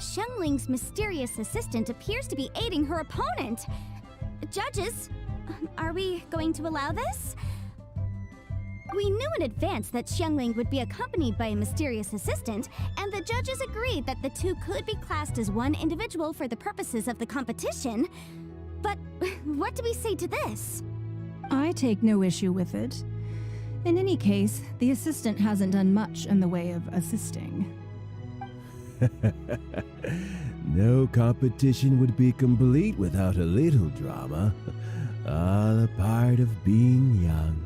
Xiangling's mysterious assistant appears to be aiding her opponent. Judges, are we going to allow this? We knew in advance that Xiangling would be accompanied by a mysterious assistant, and the judges agreed that the two could be classed as one individual for the purposes of the competition. But what do we say to this? I take no issue with it. In any case, the assistant hasn't done much in the way of assisting. No competition would be complete without a little drama. All a part of being young.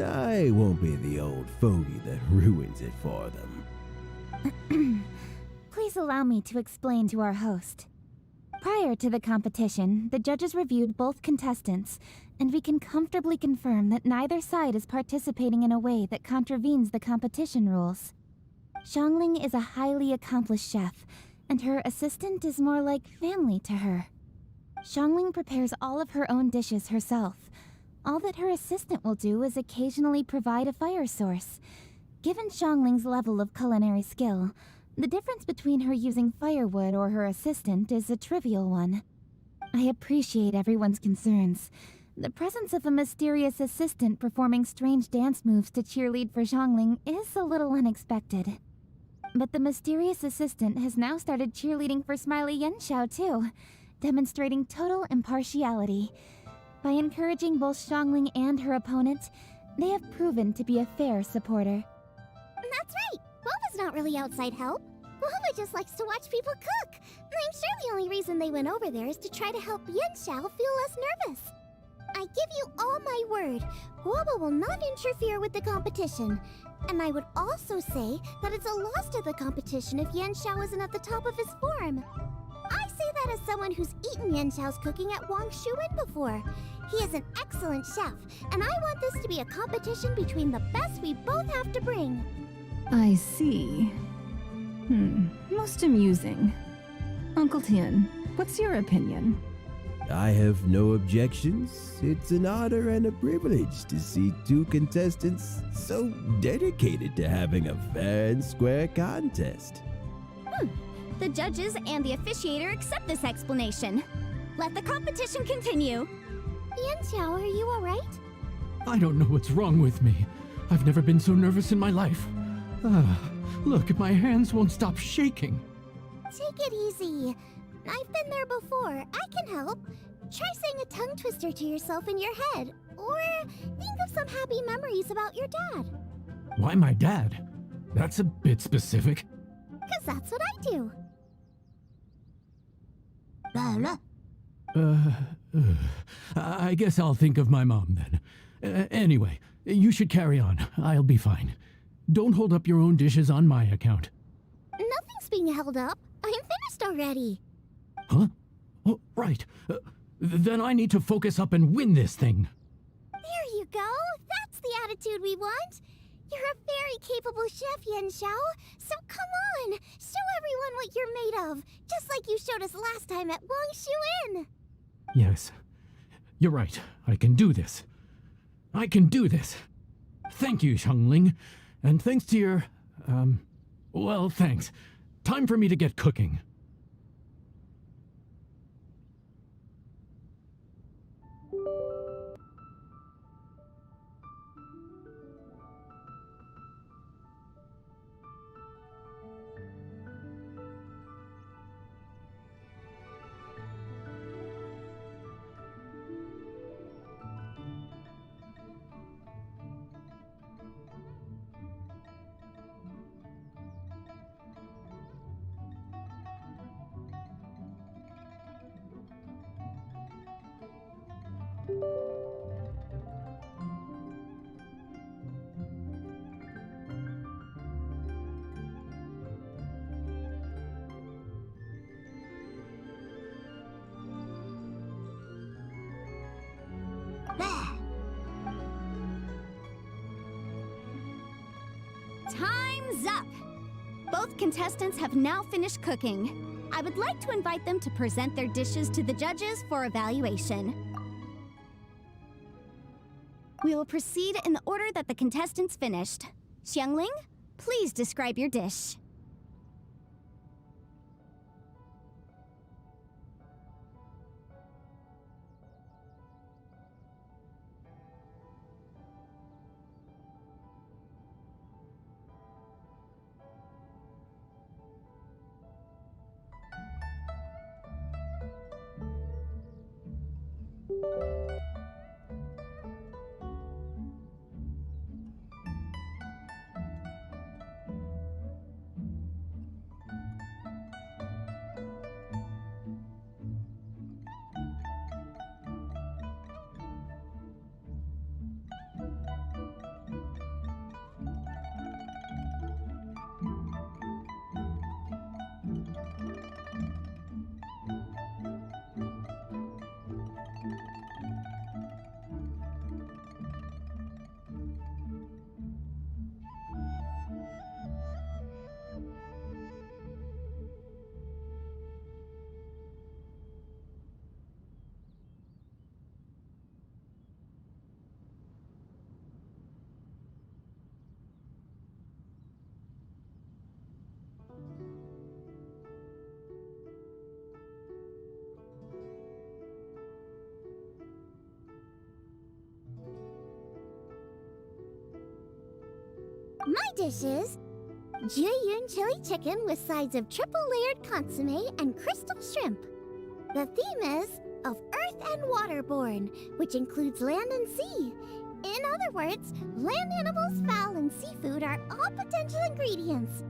I won't be the old fogey that ruins it for them. Please allow me to explain to our host. Prior to the competition, the judges reviewed both contestants, and we can comfortably confirm that neither side is participating in a way that contravenes the competition rules. Xiangling is a highly accomplished chef, and her assistant is more like family to her. Xiangling prepares all of her own dishes herself. All that her assistant will do is occasionally provide a fire source. Given Xiangling's level of culinary skill, the difference between her using firewood or her assistant is a trivial one. I appreciate everyone's concerns. The presence of a mysterious assistant performing strange dance moves to cheerlead for Xiangling is a little unexpected. But the mysterious assistant has now started cheerleading for Smiley Yenshao too, demonstrating total impartiality. By encouraging both Xiangling and her opponent, they have proven to be a fair supporter. That's right! Boba's not really outside help. Boba just likes to watch people cook. I'm sure the only reason they went over there is to try to help Yenshao feel less nervous. I give you all my word, Boba will not interfere with the competition. And I would also say that it's a loss to the competition if Yenshao isn't at the top of his form. I say that as someone who's eaten Yenshao's cooking at Wang Shuin before. He is an excellent chef, and I want this to be a competition between the best we both have to bring. I see. Most amusing. Uncle Tian, what's your opinion? I have no objections. It's an honor and a privilege to see two contestants so dedicated to having a fair and square contest. The judges and the officiator accept this explanation. Let the competition continue. Yenshao, are you alright? I don't know what's wrong with me. I've never been so nervous in my life. Look, my hands won't stop shaking. Take it easy. I've been there before. I can help. Try saying a tongue twister to yourself in your head. Or think of some happy memories about your dad. Why my dad? That's a bit specific. 'Cause that's what I do. I guess I'll think of my mom then. Anyway, you should carry on. I'll be fine. Don't hold up your own dishes on my account. Nothing's being held up. I'm finished already. Huh? Oh, right. Then I need to focus up and win this thing. There you go. That's the attitude we want. You're a very capable chef, Yenshao. So come on, show everyone what you're made of, just like you showed us last time at Wang Shuin. Yes, you're right. I can do this. I can do this. Thank you, Xiangling. And thanks to your, well, thanks. Time for me to get cooking. Time's up! Both contestants have now finished cooking. I would like to invite them to present their dishes to the judges for evaluation. We will proceed in the order that the contestants finished. Xiangling, please describe your dish. My dish is Jiyun chili chicken with sides of triple-layered consomme and crystal shrimp. The theme is of earth and waterborne, which includes land and sea. In other words, land animals, fowl, and seafood are all potential ingredients.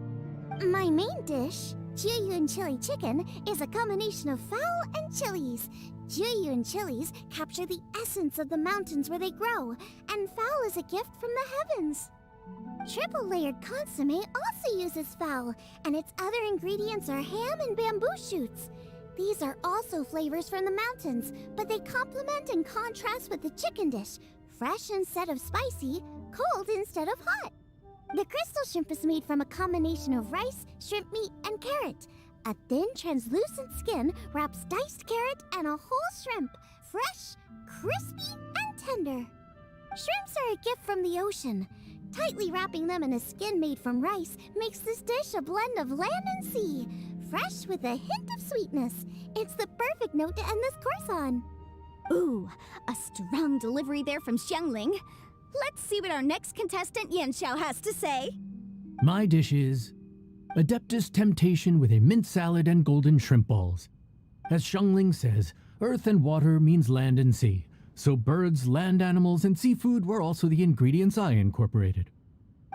My main dish, Jiyun chili chicken, is a combination of fowl and chilies. Jiyun chilies capture the essence of the mountains where they grow, and fowl is a gift from the heavens. Triple-layered consomme also uses fowl, and its other ingredients are ham and bamboo shoots. These are also flavors from the mountains, but they complement and contrast with the chicken dish, fresh instead of spicy, cold instead of hot. The crystal shrimp is made from a combination of rice, shrimp meat, and carrot. A thin, translucent skin wraps diced carrot and a whole shrimp, fresh, crispy, and tender. Shrimps are a gift from the ocean. Tightly wrapping them in a skin made from rice makes this dish a blend of land and sea, fresh with a hint of sweetness. It's the perfect note to end this course on. Ooh, a strong delivery there from Xiangling. Let's see what our next contestant Yanxiao has to say. My dish is Adeptus Temptation with a mint salad and golden shrimp balls. As Xiangling says, earth and water means land and sea. So birds, land animals, and seafood were also the ingredients I incorporated.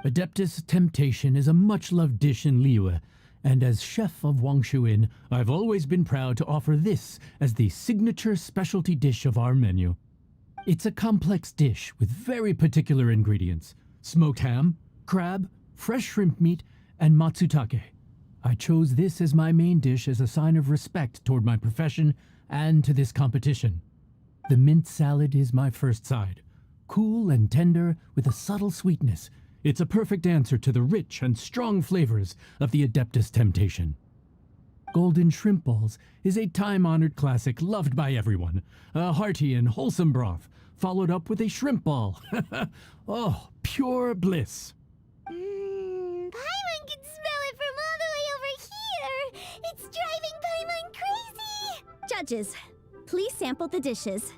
Adeptus Temptation is a much-loved dish in Liyue, and as chef of Wangshu Inn, I've always been proud to offer this as the signature specialty dish of our menu. It's a complex dish with very particular ingredients: smoked ham, crab, fresh shrimp meat, and matsutake. I chose this as my main dish as a sign of respect toward my profession and to this competition. The mint salad is my first side. Cool and tender with a subtle sweetness, it's a perfect answer to the rich and strong flavors of the Adeptus Temptation. Golden shrimp balls is a time-honored classic loved by everyone. A hearty and wholesome broth, followed up with a shrimp ball. Oh, pure bliss. Paimon can smell it from all the way over here! It's driving Paimon crazy! Judges, please sample the dishes.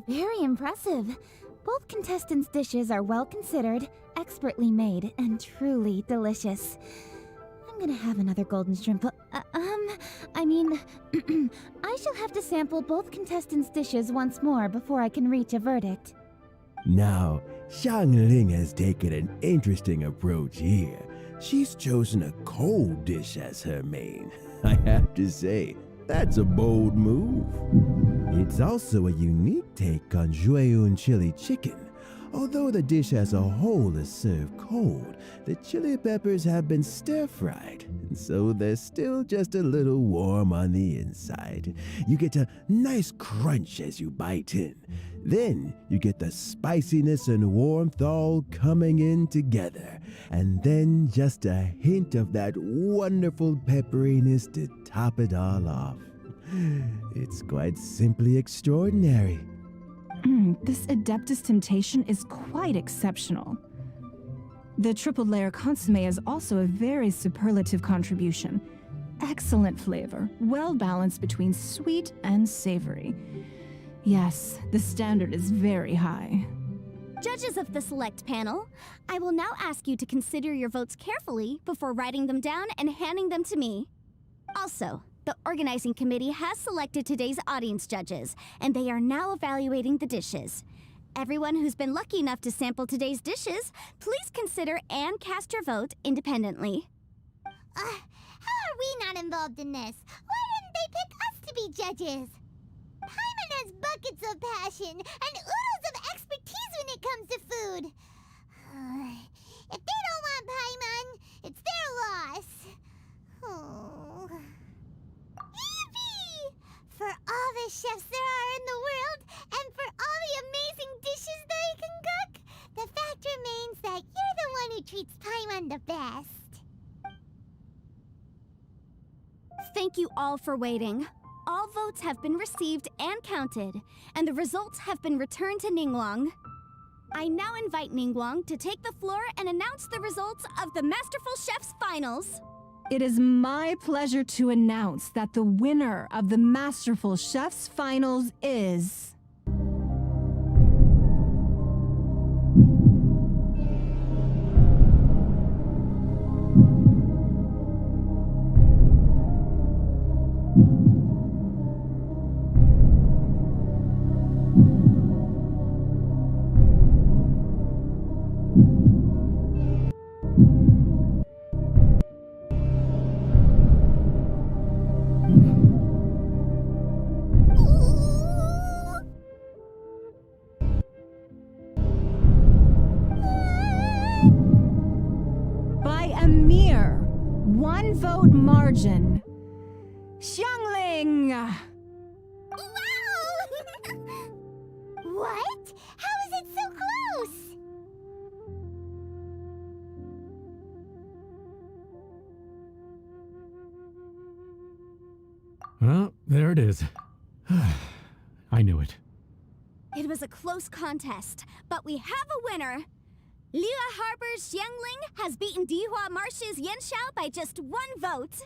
Very impressive. Both contestants' dishes are well considered, expertly made, and truly delicious. I'm gonna have another golden shrimp. I shall have to sample both contestants' dishes once more before I can reach a verdict. Now, Xiangling has taken an interesting approach here. She's chosen a cold dish as her main. I have to say, that's a bold move. It's also a unique take on Jiyun chili chicken. Although the dish as a whole is served cold, the chili peppers have been stir-fried, so they're still just a little warm on the inside. You get a nice crunch as you bite in. Then you get the spiciness and warmth all coming in together, and then just a hint of that wonderful pepperiness to top it all off. It's quite simply extraordinary. This Adeptus Temptation is quite exceptional. The triple layer consomme is also a very superlative contribution. Excellent flavor, well balanced between sweet and savory. Yes, the standard is very high. Judges of the select panel, I will now ask you to consider your votes carefully before writing them down and handing them to me. Also, the organizing committee has selected today's audience judges, and they are now evaluating the dishes. Everyone who's been lucky enough to sample today's dishes, please consider and cast your vote independently. How are we not involved in this? Why didn't they pick us to be judges? Paimon has buckets of passion and oodles of expertise when it comes to food. If they don't want Paimon, it's their loss. Oh. Yippee! For all the chefs there are in the world, and for all the amazing dishes they can cook, the fact remains that you're the one who treats Paimon the best. Thank you all for waiting. All votes have been received and counted, and the results have been returned to Ningguang. I now invite Ningguang to take the floor and announce the results of the Masterful Chefs Finals. It is my pleasure to announce that the winner of the Masterful Chefs Finals is vote margin. Xiangling! Wow! What? How is it so close? Well, there it is. I knew it. It was a close contest, but we have a winner. Liyue Harbor's Xiangling has beaten Dihua Marsh's Yanxiao by just 1 vote.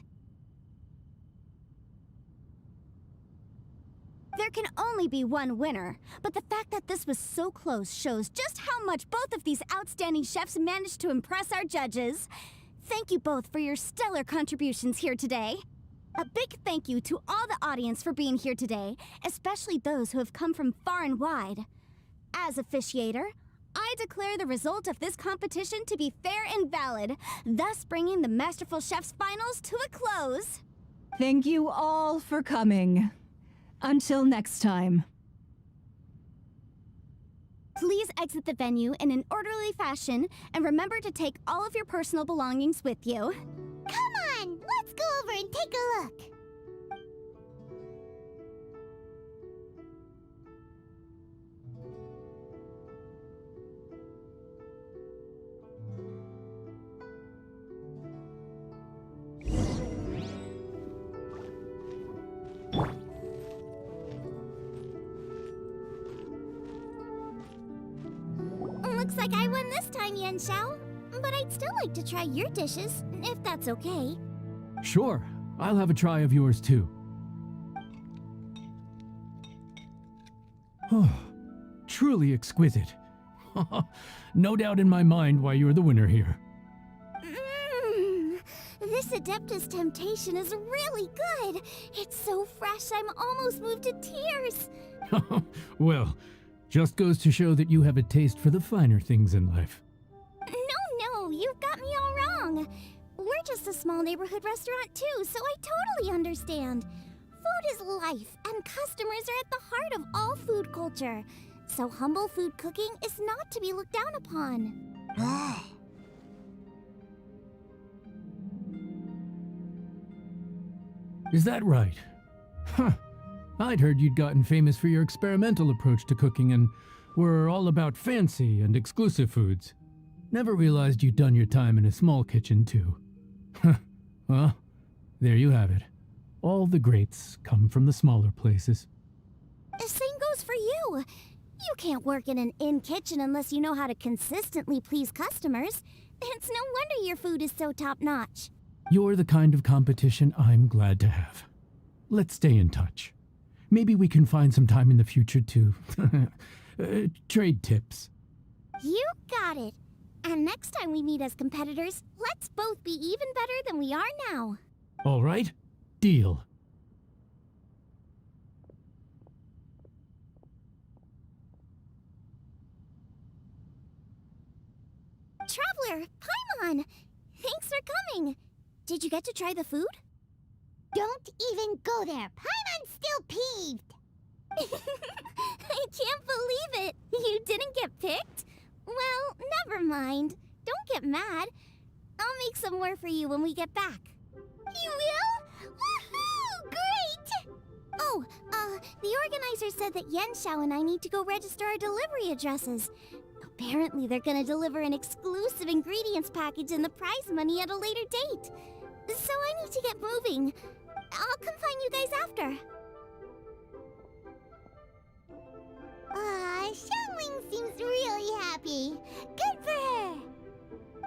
There can only be one winner, but the fact that this was so close shows just how much both of these outstanding chefs managed to impress our judges. Thank you both for your stellar contributions here today. A big thank you to all the audience for being here today, especially those who have come from far and wide. As officiator, I declare the result of this competition to be fair and valid, thus bringing the Masterful Chefs Finals to a close. Thank you all for coming. Until next time. Please exit the venue in an orderly fashion, and remember to take all of your personal belongings with you. Come on, let's go over and take a look. Looks like I won this time, Yanxiao. But I'd still like to try your dishes, if that's okay. Sure, I'll have a try of yours too. Oh, truly exquisite. No doubt in my mind why you're the winner here. This Adeptus Temptation is really good. It's so fresh, I'm almost moved to tears. Well, just goes to show that you have a taste for the finer things in life. No, you've got me all wrong. We're just a small neighborhood restaurant too, so I totally understand. Food is life, and customers are at the heart of all food culture. So humble food cooking is not to be looked down upon. Is that right? Huh. I'd heard you'd gotten famous for your experimental approach to cooking and were all about fancy and exclusive foods. Never realized you'd done your time in a small kitchen, too. Well, there you have it. All the greats come from the smaller places. The same goes for you. You can't work in an inn kitchen unless you know how to consistently please customers. It's no wonder your food is so top-notch. You're the kind of competition I'm glad to have. Let's stay in touch. Maybe we can find some time in the future to trade tips. You got it. And next time we meet as competitors, let's both be even better than we are now. All right? Deal. Traveler, Paimon! Thanks for coming. Did you get to try the food? Don't even go there. Paimon's still peeved. I can't believe it. You didn't get picked? Well, never mind. Don't get mad. I'll make some more for you when we get back. You will? Woohoo! Great! Oh, the organizer said that Yanxiao and I need to go register our delivery addresses. Apparently they're gonna deliver an exclusive ingredients package and the prize money at a later date. So I need to get moving. I'll come find you guys after. Xiangling seems really happy. Good for her.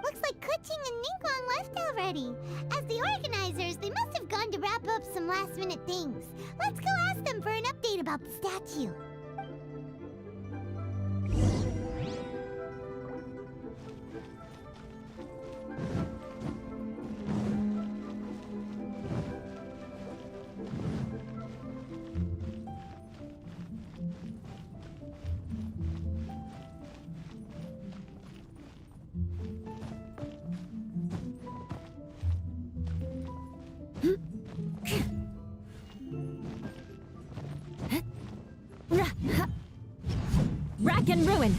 Looks like Kuching and Ningguang left already. As the organizers, they must have gone to wrap up some last-minute things. Let's go ask them for an update about the statue. Rack and ruin!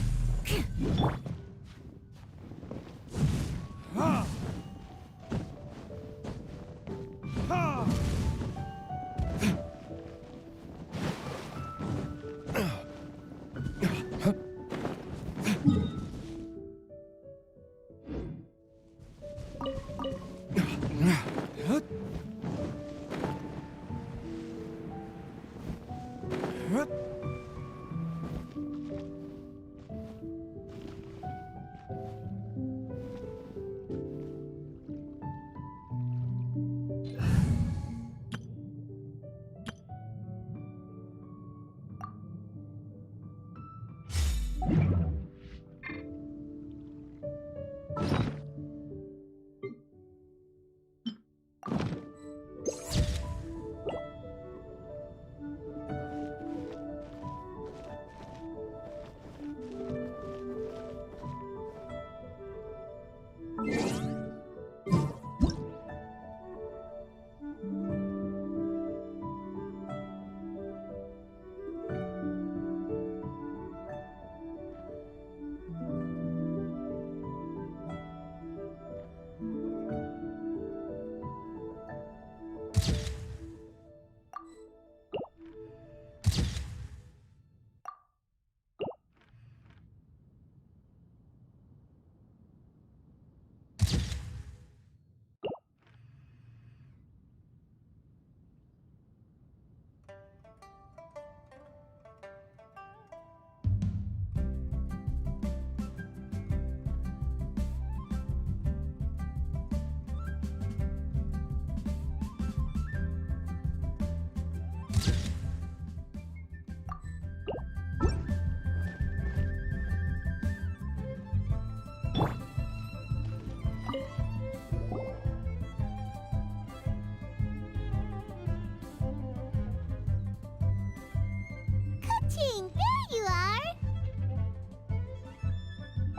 Ka-ching! There you are!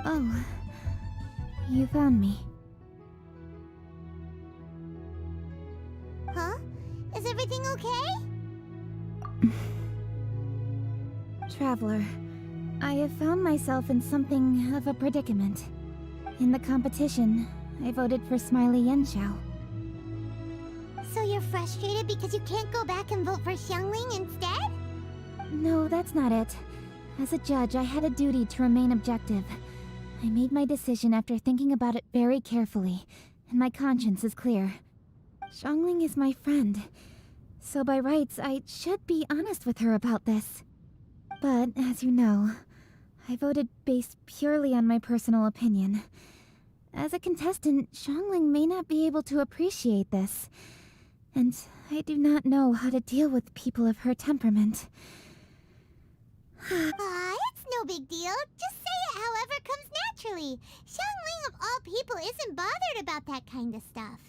Oh, you found me. Huh? Is everything okay? Traveler, I have found myself in something of a predicament. In the competition, I voted for Smiley Yenshao. So you're frustrated because you can't go back and vote for Xiangling instead? No, that's not it. As a judge, I had a duty to remain objective. I made my decision after thinking about it very carefully, and my conscience is clear. Xiangling is my friend, so by rights, I should be honest with her about this. But, as you know, I voted based purely on my personal opinion. As a contestant, Xiangling may not be able to appreciate this, and I do not know how to deal with people of her temperament. It's no big deal. Just say it however comes naturally. Xiangling of all people isn't bothered about that kind of stuff.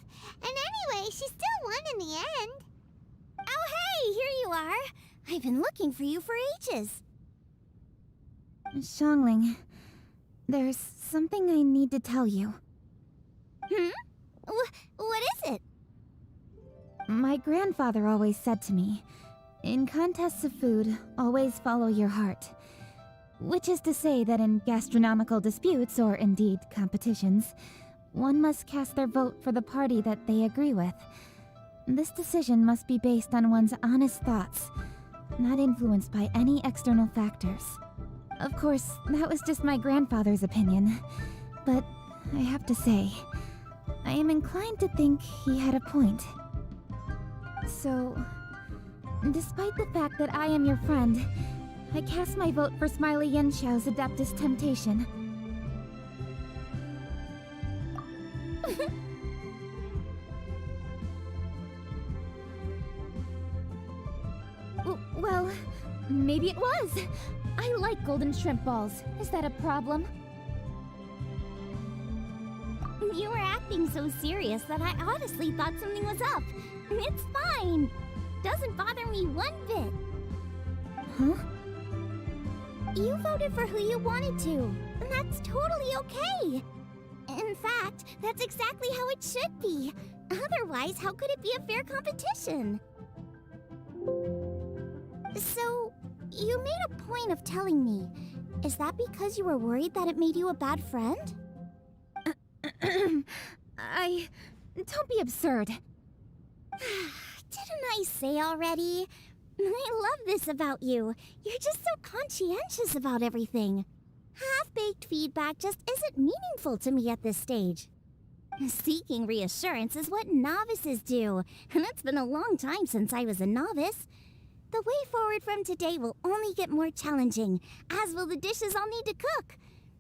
And anyway, she still won in the end. Oh, hey, here you are. I've been looking for you for ages. Xiangling, there's something I need to tell you. What is it? My grandfather always said to me, in contests of food, always follow your heart. Which is to say that in gastronomical disputes, or indeed competitions, one must cast their vote for the party that they agree with. This decision must be based on one's honest thoughts, not influenced by any external factors. Of course, that was just my grandfather's opinion, but I have to say, I am inclined to think he had a point. So, despite the fact that I am your friend, I cast my vote for Smiley Yenshao's Adeptus Temptation. Well, maybe it was. I like golden shrimp balls. Is that a problem? You were acting so serious that I honestly thought something was up. It's fine. Doesn't bother me one bit. Huh? You voted for who you wanted to, and that's totally okay. In fact, that's exactly how it should be. Otherwise, how could it be a fair competition? So, you made a point of telling me. Is that because you were worried that it made you a bad friend? Don't be absurd. Didn't I say already? I love this about you. You're just so conscientious about everything. Half-baked feedback just isn't meaningful to me at this stage. Seeking reassurance is what novices do, and it's been a long time since I was a novice. The way forward from today will only get more challenging, as will the dishes I'll need to cook.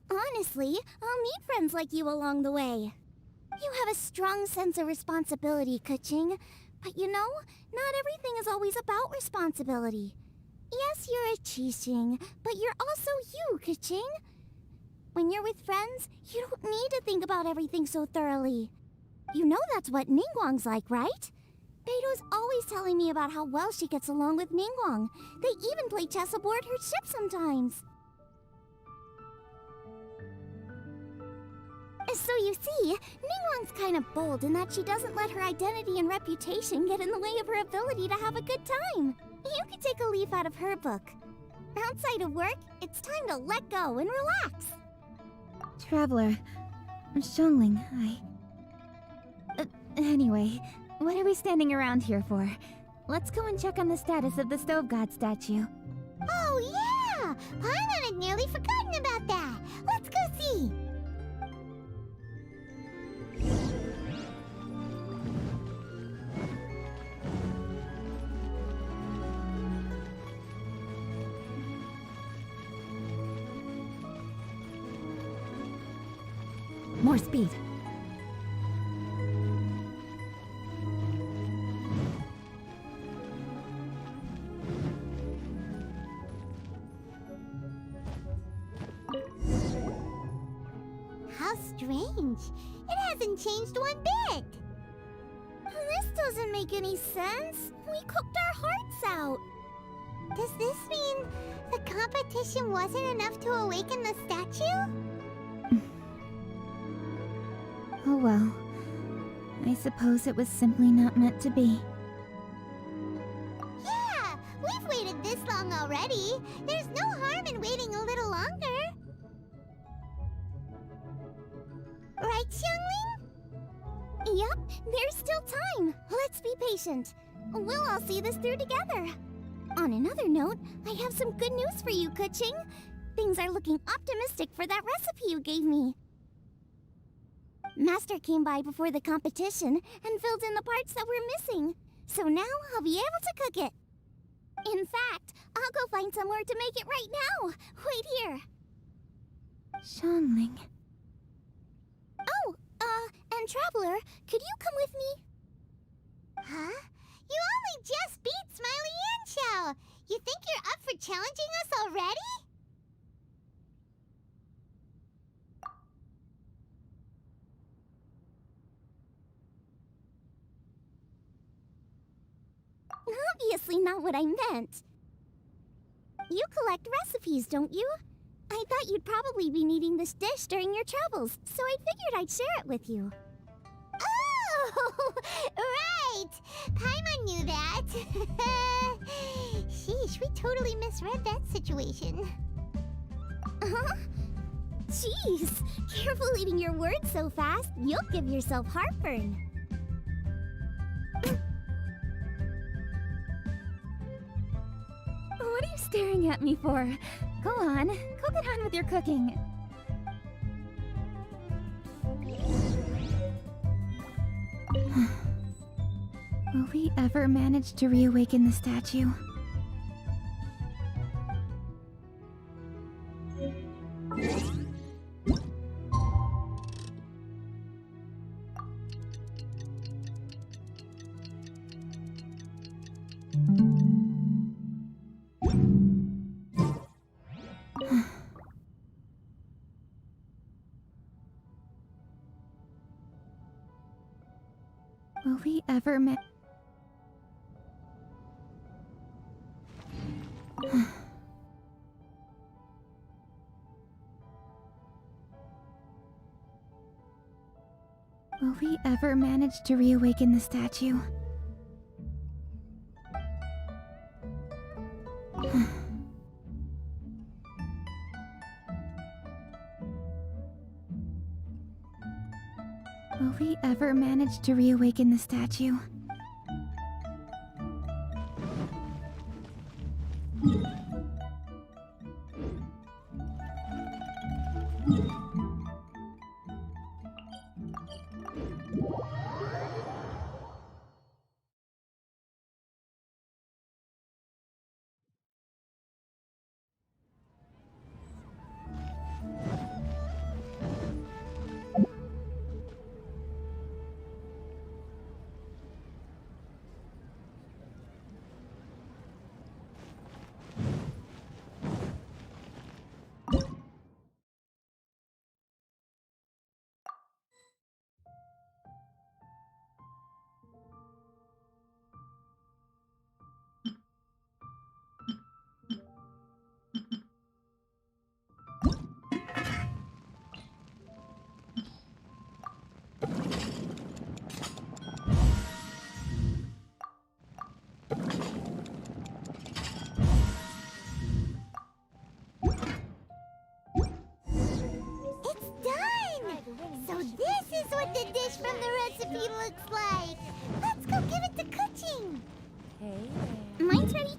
Honestly, I'll need friends like you along the way. You have a strong sense of responsibility, Kuching. But you know, not everything is always about responsibility. Yes, you're a Qixing, but you're also you, Kuching. When you're with friends, you don't need to think about everything so thoroughly. You know that's what Ningguang's like, right? Beto's always telling me about how well she gets along with Ningguang. They even play chess aboard her ship sometimes. So you see, Ningguang's kind of bold in that she doesn't let her identity and reputation get in the way of her ability to have a good time. You could take a leaf out of her book. Outside of work, it's time to let go and relax. Traveler, Xiangling, anyway, what are we standing around here for? Let's go and check on the status of the Stove God statue. Oh yeah! Paimon had nearly forgotten about that. Let's go see. More speed. How strange. It hasn't changed one bit. This doesn't make any sense. We cooked our hearts out. Does this mean the competition wasn't enough to awaken the statue? Oh well. I suppose it was simply not meant to be. Yeah, we've waited this long already. There's no harm in waiting a little longer. Right, Xiangling? Yup, there's still time. Let's be patient. We'll all see this through together. On another note, I have some good news for you, Kuching. Things are looking optimistic for that recipe you gave me. Master came by before the competition and filled in the parts that were missing. So now I'll be able to cook it. In fact, I'll go find somewhere to make it right now. Wait here. Xiangling. Oh, and Traveler, could you come with me? Huh? You only just beat Smiley Yanxiao. You think you're up for challenging us already? Obviously not what I meant. You collect recipes, don't you? I thought you'd probably be needing this dish during your travels, so I figured I'd share it with you. Oh, right! Paimon knew that. Sheesh, we totally misread that situation. Huh? Jeez, careful eating your words so fast, you'll give yourself heartburn. What are you staring at me for? Go on, go get on with your cooking. Will we ever manage to reawaken the statue? Will we ever Will we ever manage to reawaken the statue? Will we ever manage to reawaken the statue? recipe looks like. Let's go give it to Kuching. Mine's ready.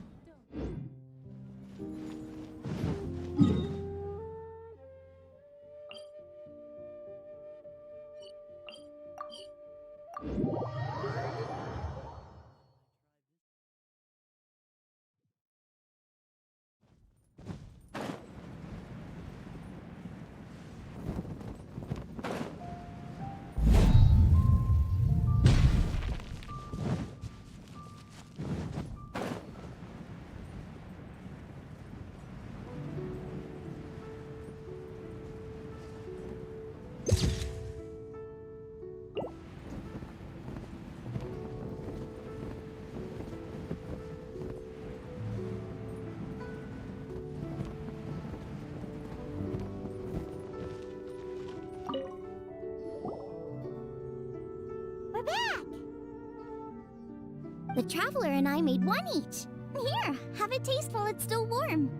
We're back! The Traveler and I made one each. Here, have it taste while it's still warm.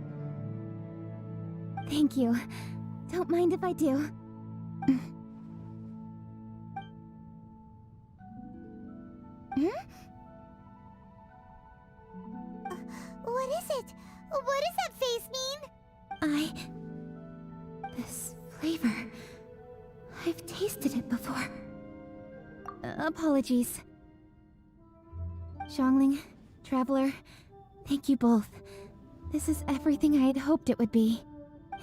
Thank you. Don't mind if I do. What is it? What does that face mean? This flavor... I've tasted it before. Apologies. Xiangling, Traveler, thank you both. This is everything I had hoped it would be.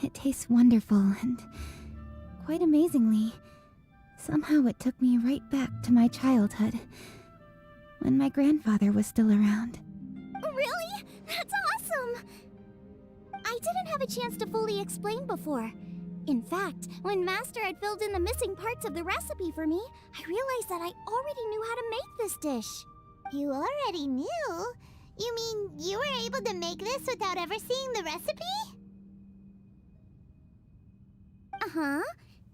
It tastes wonderful and... quite amazingly, somehow it took me right back to my childhood, when my grandfather was still around. Really? That's awesome! I didn't have a chance to fully explain before. In fact, when Master had filled in the missing parts of the recipe for me, I realized that I already knew how to make this dish. You already knew? You mean you were able to make this without ever seeing the recipe? Uh-huh.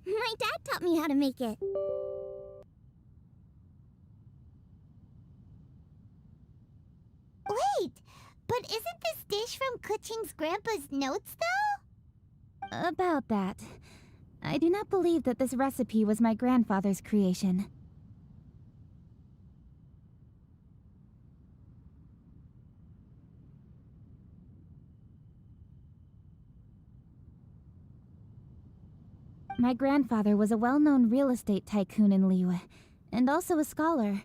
My dad taught me how to make it. Wait, but isn't this dish from Kuching's grandpa's notes, though? About that, I do not believe that this recipe was my grandfather's creation. My grandfather was a well-known real estate tycoon in Liyue, and also a scholar.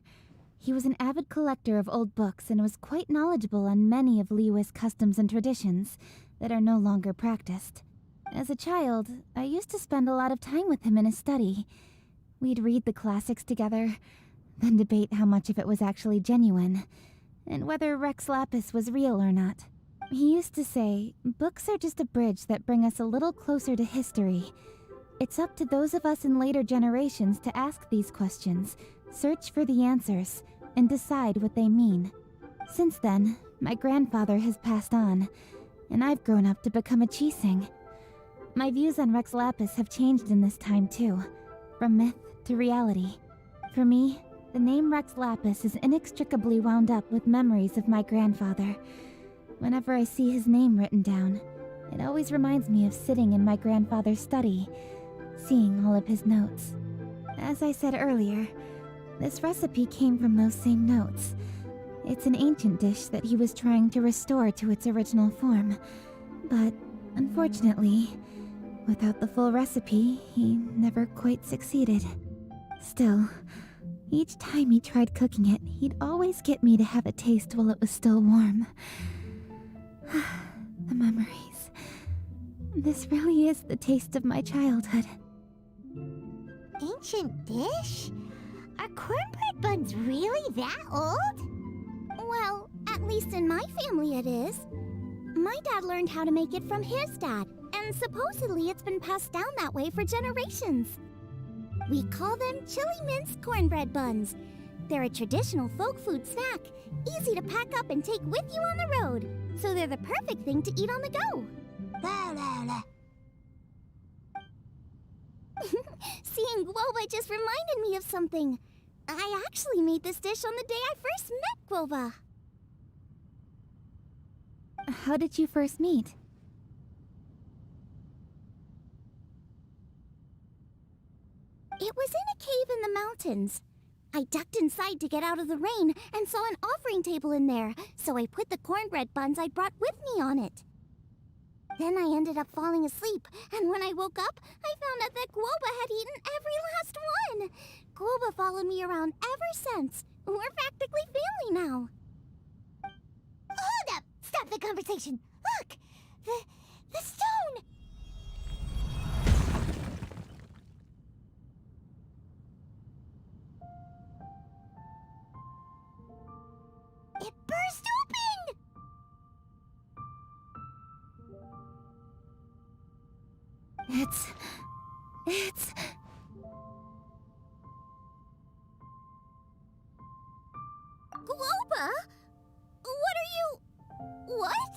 He was an avid collector of old books and was quite knowledgeable on many of Liyue's customs and traditions that are no longer practiced. As a child, I used to spend a lot of time with him in his study. We'd read the classics together, then debate how much of it was actually genuine, and whether Rex Lapis was real or not. He used to say, books are just a bridge that bring us a little closer to history. It's up to those of us in later generations to ask these questions, search for the answers, and decide what they mean. Since then, my grandfather has passed on, and I've grown up to become a Qixing. My views on Rex Lapis have changed in this time too, from myth to reality. For me, the name Rex Lapis is inextricably wound up with memories of my grandfather. Whenever I see his name written down, it always reminds me of sitting in my grandfather's study, seeing all of his notes. As I said earlier, this recipe came from those same notes. It's an ancient dish that he was trying to restore to its original form. But, unfortunately, without the full recipe, he never quite succeeded. Still, each time he tried cooking it, he'd always get me to have a taste while it was still warm. The memories. This really is the taste of my childhood. Ancient dish? Are cornbread buns really that old? Well, at least in my family it is. My dad learned how to make it from his dad, and supposedly it's been passed down that way for generations. We call them chili minced cornbread buns. They're a traditional folk food snack, easy to pack up and take with you on the road, so they're the perfect thing to eat on the go. La la la. Seeing Guoba just reminded me of something. I actually made this dish on the day I first met Guoba. How did you first meet? It was in a cave in the mountains. I ducked inside to get out of the rain and saw an offering table in there, so I put the cornbread buns I'd brought with me on it. Then I ended up falling asleep, and when I woke up, I found out that Guoba had eaten every last one. Guoba followed me around ever since. We're practically family now. Hold up! Stop the conversation! Look! The stone! It burst open! It's... Guoba? What are you... What?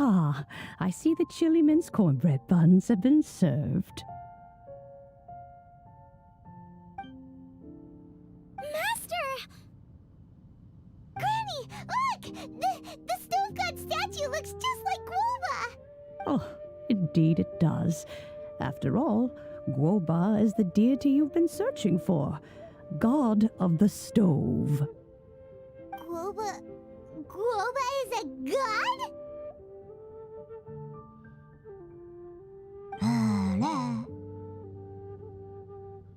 Ah, I see the chili mince cornbread buns have been served. Master! Granny, look! The stove god statue looks just like Guoba! Oh, indeed it does. After all, Guoba is the deity you've been searching for, god of the stove. Guoba is a god?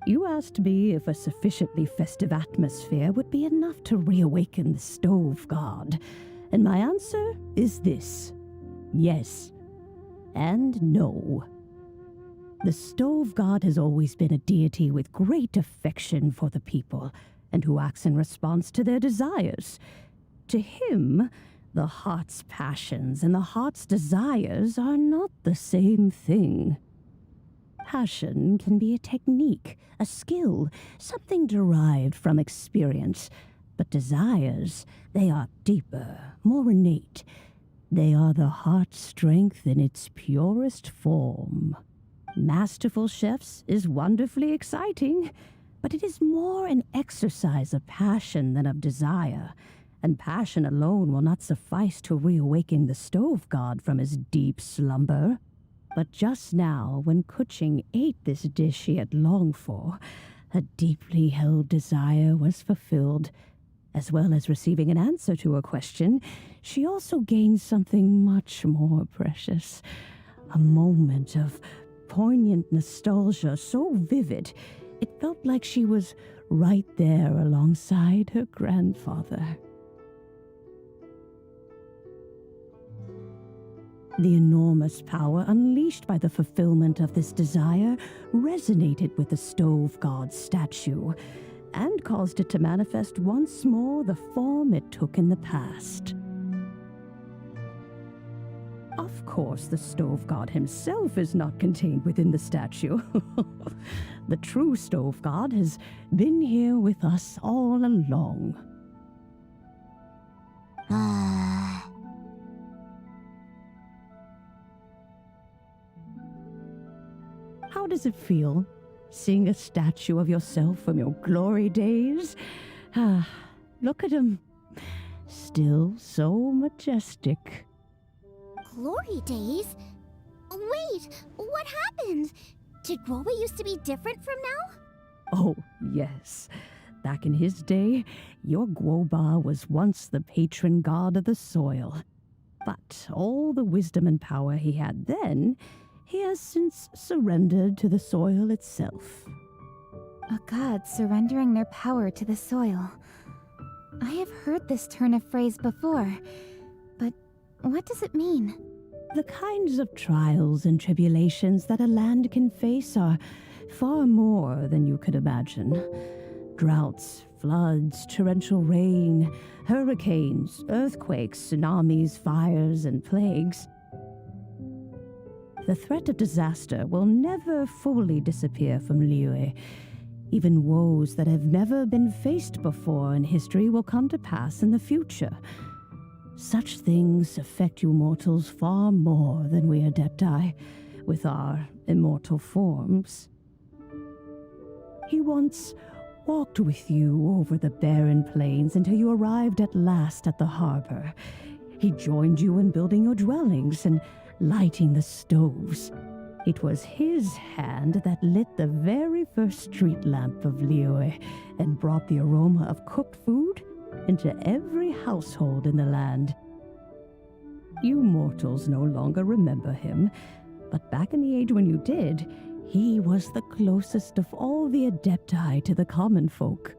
You asked me if a sufficiently festive atmosphere would be enough to reawaken the stove god, and my answer is this: yes and no. The stove god has always been a deity with great affection for the people, and who acts in response to their desires. To him, the heart's passions and the heart's desires are not the same thing. Passion can be a technique, a skill, something derived from experience. But desires, they are deeper, more innate. They are the heart's strength in its purest form. Masterful chefs is wonderfully exciting, but it is more an exercise of passion than of desire, and passion alone will not suffice to reawaken the stove god from his deep slumber. But just now, when Kuching ate this dish she had longed for, a deeply held desire was fulfilled. As well as receiving an answer to her question, she also gained something much more precious. A moment of poignant nostalgia so vivid, it felt like she was right there alongside her grandfather. The enormous power unleashed by the fulfillment of this desire resonated with the stove god's statue, and caused it to manifest once more the form it took in the past. Of course, the stove god himself is not contained within the statue. The true stove god has been here with us all along. How does it feel, seeing a statue of yourself from your glory days? Look at him. Still so majestic. Glory days? Wait, what happened? Did Guoba used to be different from now? Oh, yes. Back in his day, your Guoba was once the patron god of the soil. But all the wisdom and power he had then, he has since surrendered to the soil itself. A god surrendering their power to the soil. I have heard this turn of phrase before, but what does it mean? The kinds of trials and tribulations that a land can face are far more than you could imagine. Droughts, floods, torrential rain, hurricanes, earthquakes, tsunamis, fires, and plagues. The threat of disaster will never fully disappear from Liyue. Even woes that have never been faced before in history will come to pass in the future. Such things affect you mortals far more than we Adepti, with our immortal forms. He once walked with you over the barren plains until you arrived at last at the harbor. He joined you in building your dwellings and lighting the stoves. It was his hand that lit the very first street lamp of Liyue and brought the aroma of cooked food into every household in the land. You mortals no longer remember him, but back in the age when you did, he was the closest of all the Adepti to the common folk.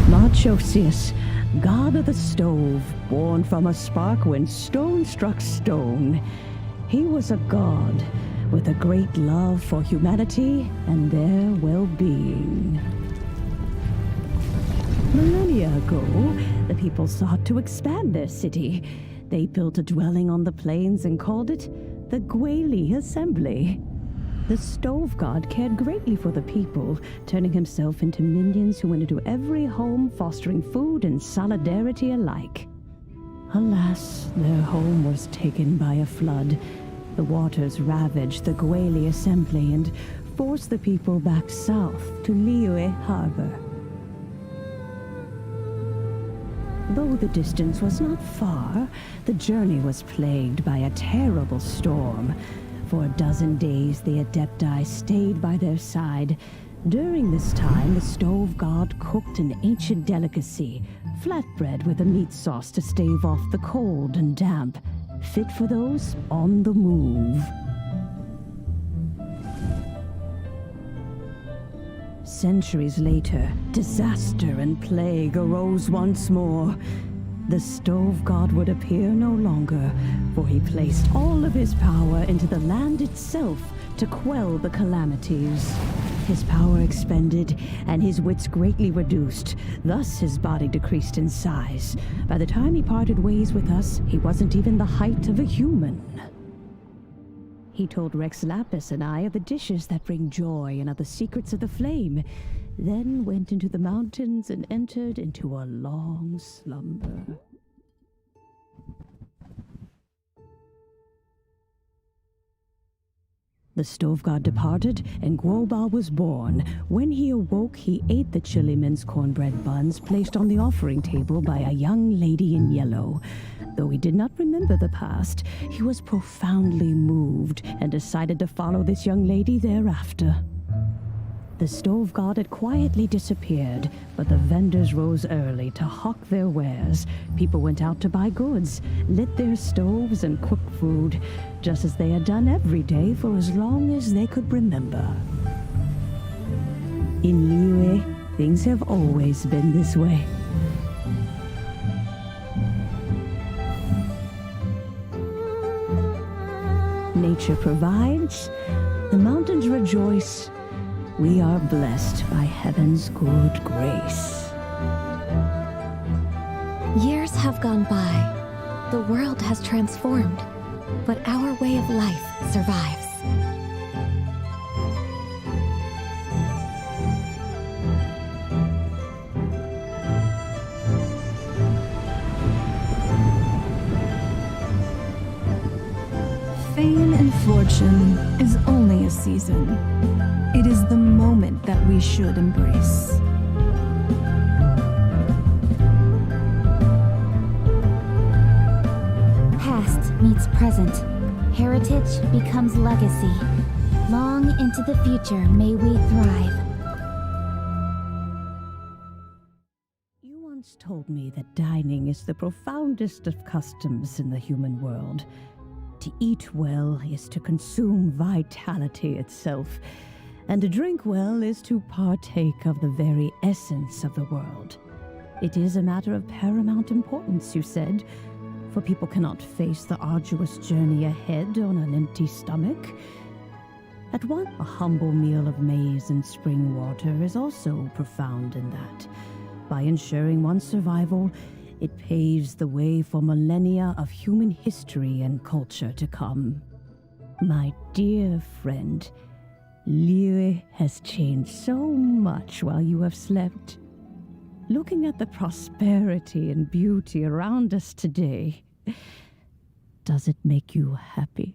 Marchosius, god of the stove, born from a spark when stone struck stone. He was a god with a great love for humanity and their well-being. Millennia ago, the people sought to expand their city. They built a dwelling on the plains and called it the Gweli Assembly. The stove god cared greatly for the people, turning himself into minions who went into every home, fostering food and solidarity alike. Alas, their home was taken by a flood. The waters ravaged the Gweli Assembly and forced the people back south to Liyue Harbor. Though the distance was not far, the journey was plagued by a terrible storm. For a dozen days, the Adepti stayed by their side. During this time, the stove god cooked an ancient delicacy, flatbread with a meat sauce to stave off the cold and damp, fit for those on the move. Centuries later, disaster and plague arose once more. The stove god would appear no longer, for he placed all of his power into the land itself to quell the calamities. His power expended, and his wits greatly reduced. Thus his body decreased in size. By the time he parted ways with us, he wasn't even the height of a human. He told Rex Lapis and I of the dishes that bring joy and of the secrets of the flame, then went into the mountains and entered into a long slumber. The stove god departed, and Guoba was born. When he awoke, he ate the chili mince cornbread buns placed on the offering table by a young lady in yellow. Though he did not remember the past, he was profoundly moved and decided to follow this young lady thereafter. The stove god had quietly disappeared, but the vendors rose early to hawk their wares. People went out to buy goods, lit their stoves, and cooked food, just as they had done every day for as long as they could remember. In Liyue, things have always been this way. Nature provides, the mountains rejoice. We are blessed by heaven's good grace. Years have gone by. The world has transformed, but our way of life survives. Fame and fortune is only a season. It is the moment that we should embrace. Past meets present. Heritage becomes legacy. Long into the future may we thrive. You once told me that dining is the profoundest of customs in the human world. To eat well is to consume vitality itself, and to drink well is to partake of the very essence of the world. It is a matter of paramount importance, you said, for people cannot face the arduous journey ahead on an empty stomach. At one, a humble meal of maize and spring water is also profound in that. By ensuring one's survival, it paves the way for millennia of human history and culture to come. My dear friend, Liyue has changed so much while you have slept. Looking at the prosperity and beauty around us today, does it make you happy?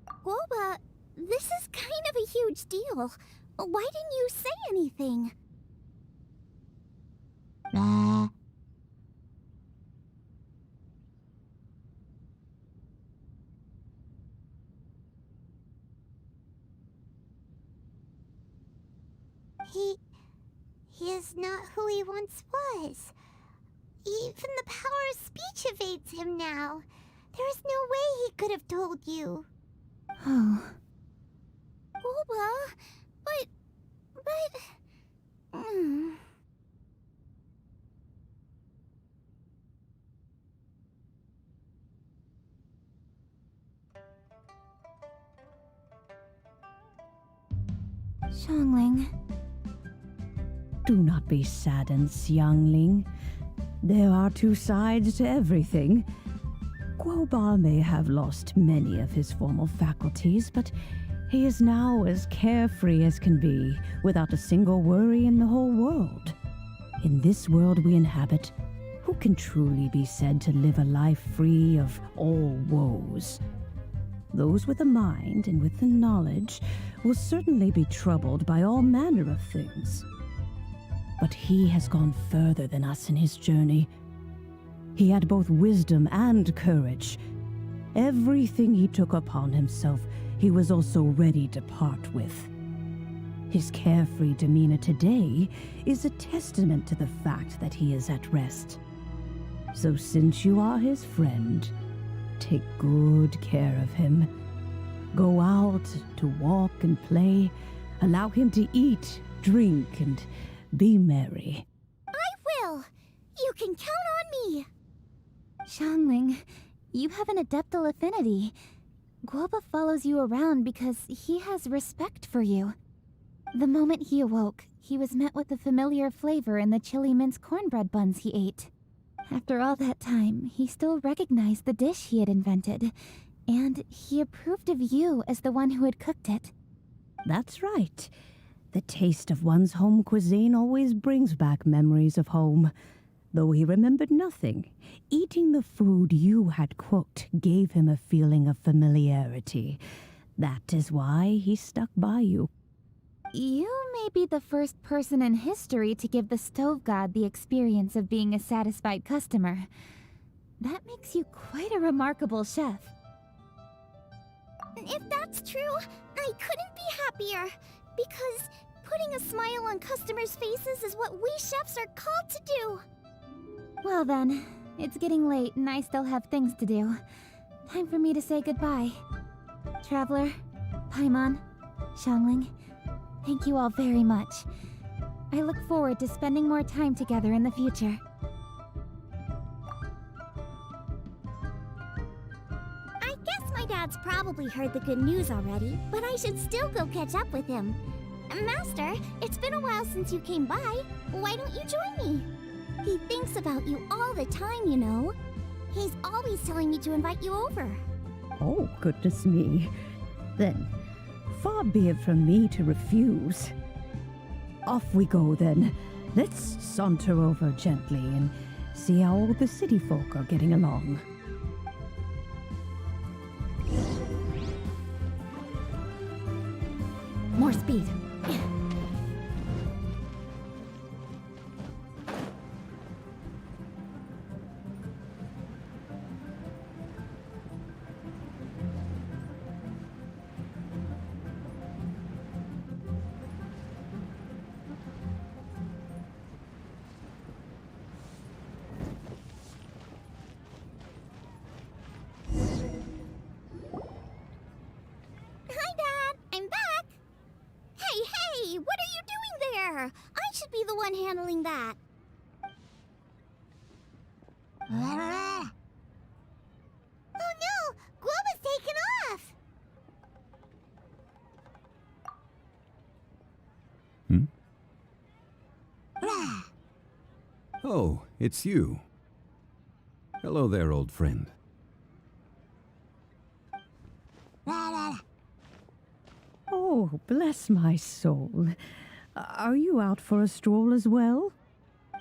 Guoba, this is kind of a huge deal. Why didn't you say anything? He is not who he once was. Even the power of speech evades him now. There is no way he could have told you. Oh. Guoba, but... Xiangling. Do not be saddened, Xiangling. There are two sides to everything. Guoba may have lost many of his formal faculties, but he is now as carefree as can be, without a single worry in the whole world. In this world we inhabit, who can truly be said to live a life free of all woes? Those with a mind and with the knowledge will certainly be troubled by all manner of things. But he has gone further than us in his journey. He had both wisdom and courage. Everything he took upon himself, he was also ready to part with. His carefree demeanor today is a testament to the fact that he is at rest. So since you are his friend, take good care of him. Go out to walk and play. Allow him to eat, drink, and be merry. I will! You can count on me! Xiangling, you have an adeptal affinity. Guoba follows you around because he has respect for you. The moment he awoke, he was met with the familiar flavor in the chili mince cornbread buns he ate. After all that time, he still recognized the dish he had invented, and he approved of you as the one who had cooked it. That's right. The taste of one's home cuisine always brings back memories of home. Though he remembered nothing, eating the food you had cooked gave him a feeling of familiarity. That is why he stuck by you. You may be the first person in history to give the stove god the experience of being a satisfied customer. That makes you quite a remarkable chef. If that's true, I couldn't be happier. Because putting a smile on customers' faces is what we chefs are called to do. Well then, it's getting late and I still have things to do. Time for me to say goodbye. Traveler, Paimon, Xiangling, thank you all very much. I look forward to spending more time together in the future. I guess my dad's probably heard the good news already, but I should still go catch up with him. Master, it's been a while since you came by. Why don't you join me? He thinks about you all the time, you know. He's always telling me to invite you over. Oh, goodness me. Then, far be it from me to refuse. Off we go then. Let's saunter over gently and see how all the city folk are getting along. More speed. Hi, Dad. I'm back. Hey, what are you doing there? I should be the one handling that. Oh no! Guoba's taken off! Oh, it's you. Hello there, old friend. Oh, bless my soul. Are you out for a stroll as well?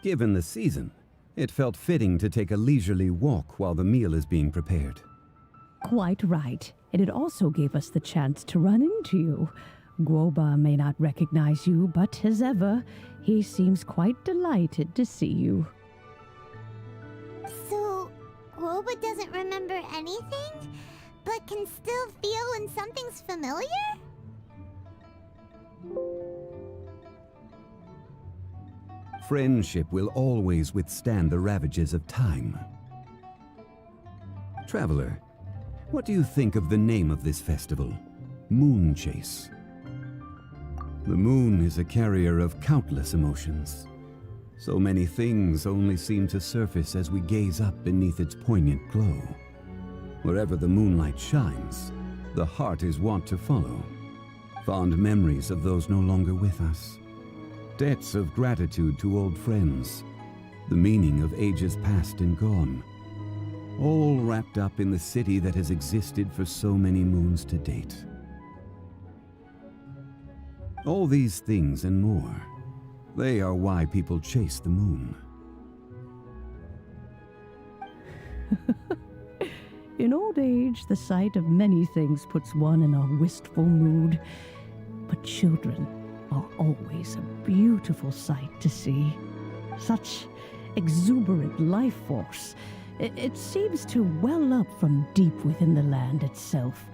Given the season, it felt fitting to take a leisurely walk while the meal is being prepared. Quite right. And it also gave us the chance to run into you. Guoba may not recognize you, but as ever, he seems quite delighted to see you. So, Guoba doesn't remember anything, but can still feel when something's familiar? Friendship will always withstand the ravages of time. Traveler, what do you think of the name of this festival? Moon Chase. The moon is a carrier of countless emotions. So many things only seem to surface as we gaze up beneath its poignant glow. Wherever the moonlight shines, the heart is wont to follow. Fond memories of those no longer with us. Debts of gratitude to old friends. The meaning of ages past and gone. All wrapped up in the city that has existed for so many moons to date. All these things and more, they are why people chase the moon. In old age, the sight of many things puts one in a wistful mood. But children are always a beautiful sight to see. Such exuberant life force. It seems to well up from deep within the land itself.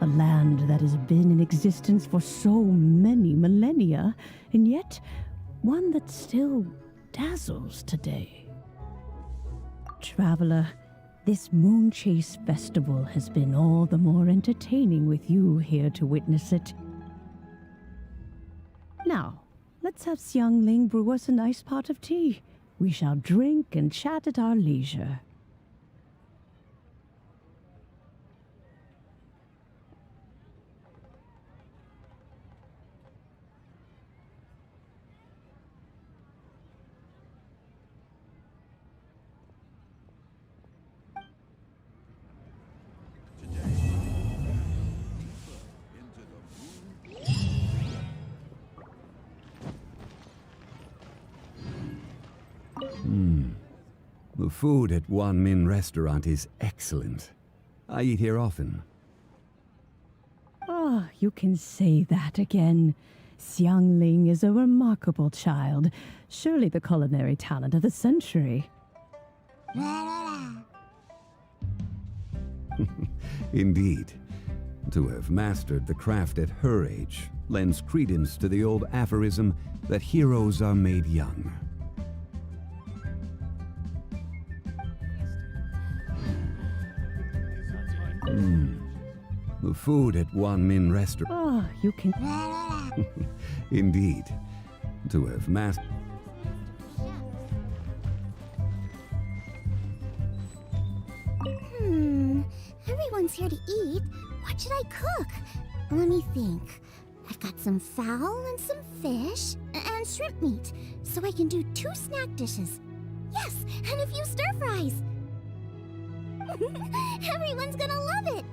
A land that has been in existence for so many millennia, and yet one that still dazzles today. Traveler, this Moon Chase Festival has been all the more entertaining with you here to witness it. Now, let's have Xiangling brew us a nice pot of tea. We shall drink and chat at our leisure. The food at Wan Min restaurant is excellent. I eat here often. Ah, you can say that again. Xiangling is a remarkable child. Surely the culinary talent of the century. Indeed. To have mastered the craft at her age lends credence to the old aphorism that heroes are made young. The food at Wan Min restaurant. Ah, you can... Indeed. To have mastered... Everyone's here to eat. What should I cook? Let me think. I've got some fowl and some fish and shrimp meat, so I can do 2 snack dishes. Yes, and a few stir fries. Everyone's gonna love it.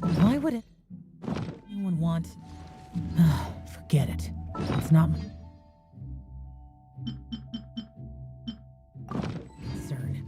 Why would anyone want... Forget it. It's not my concern.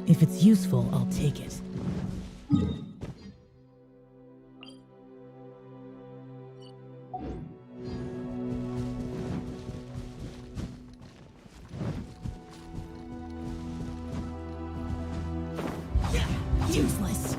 If it's useful, I'll take it. Useless.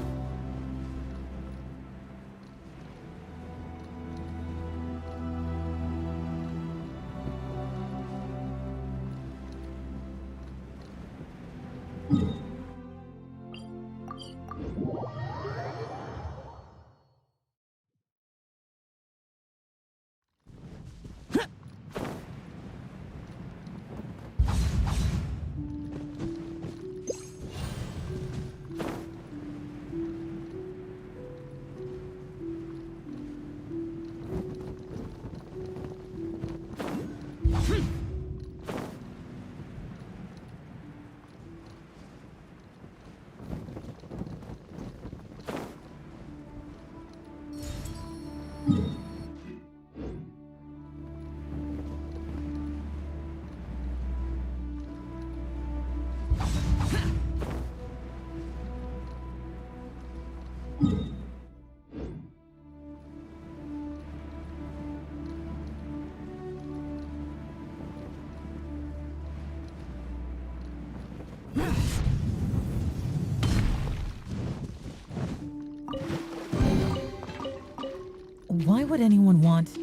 Why would anyone want...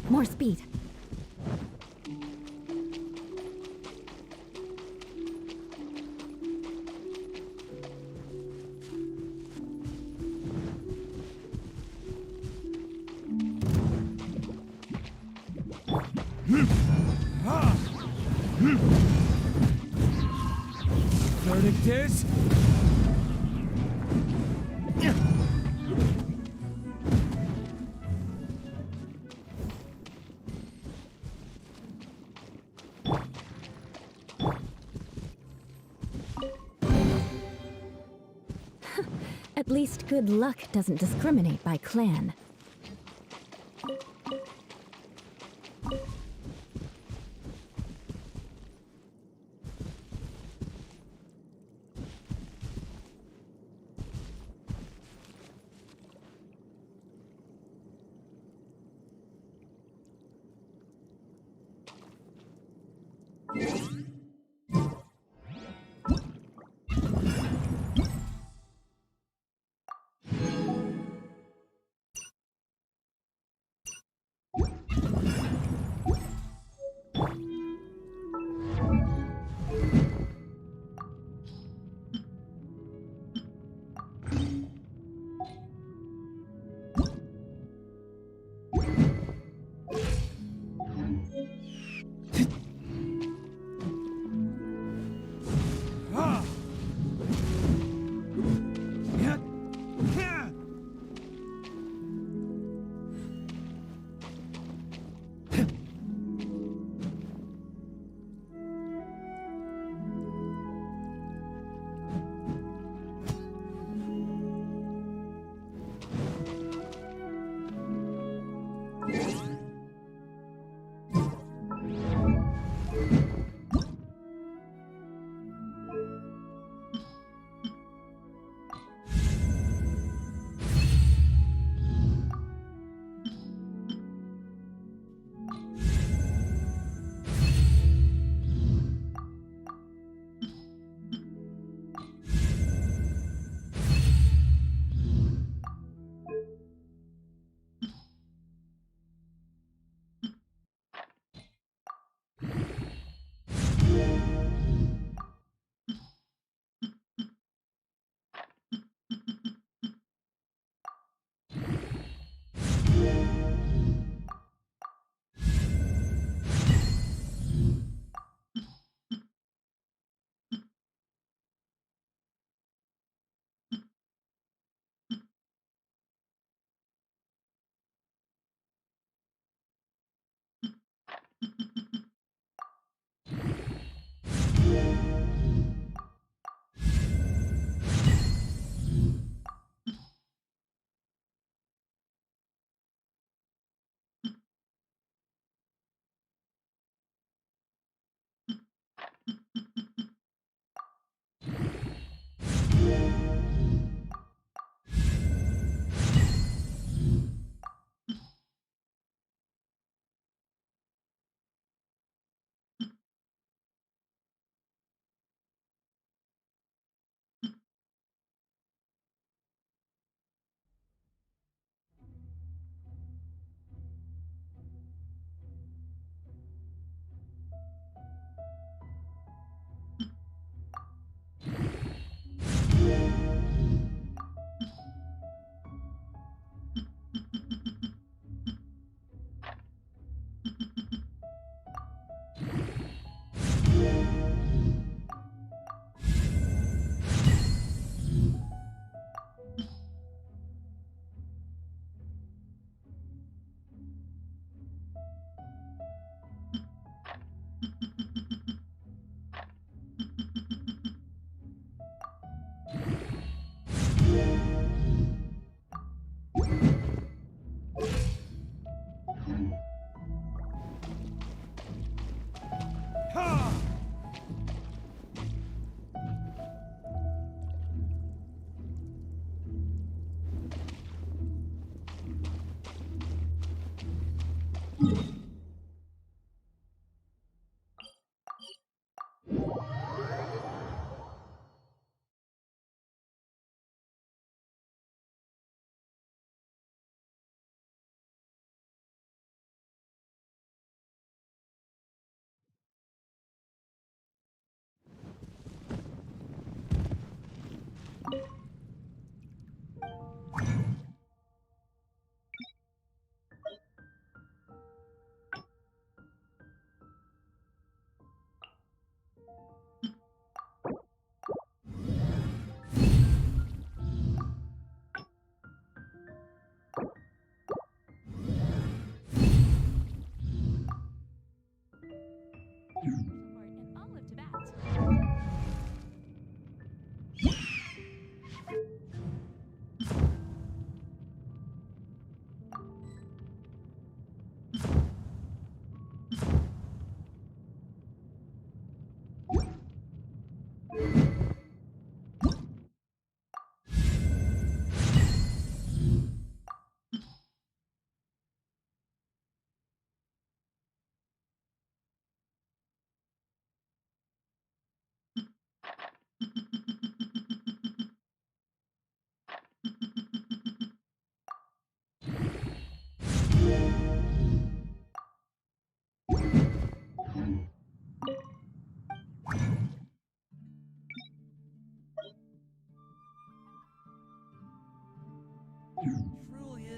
More speed. Verdict is... At least good luck doesn't discriminate by clan.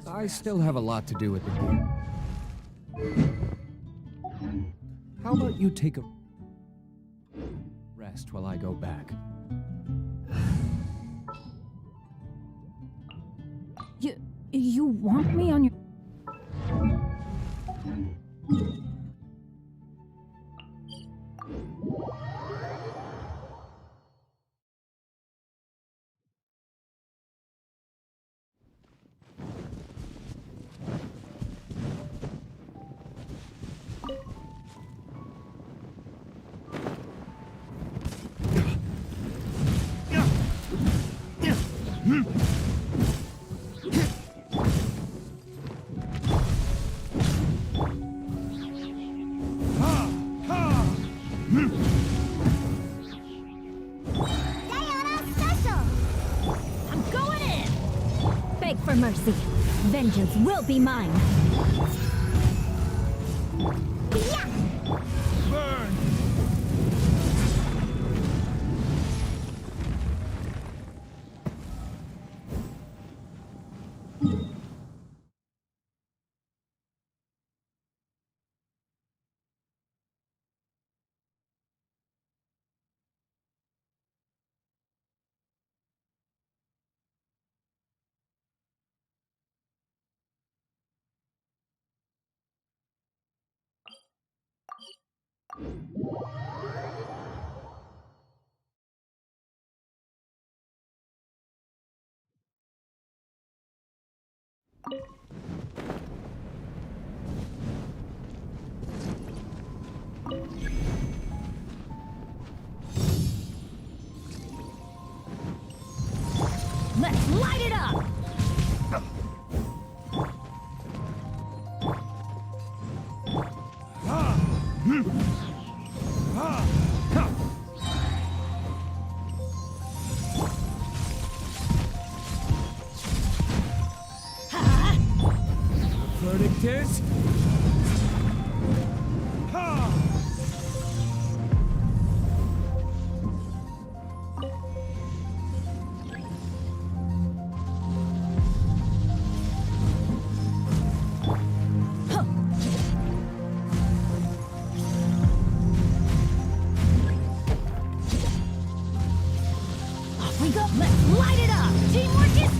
I still have a lot to do with the game. How about you take a rest while I go back? You want me on your... For mercy. Vengeance will be mine. Burn! Let's light it up! Verdict is... Off we go! Let's light it up! Teamwork is...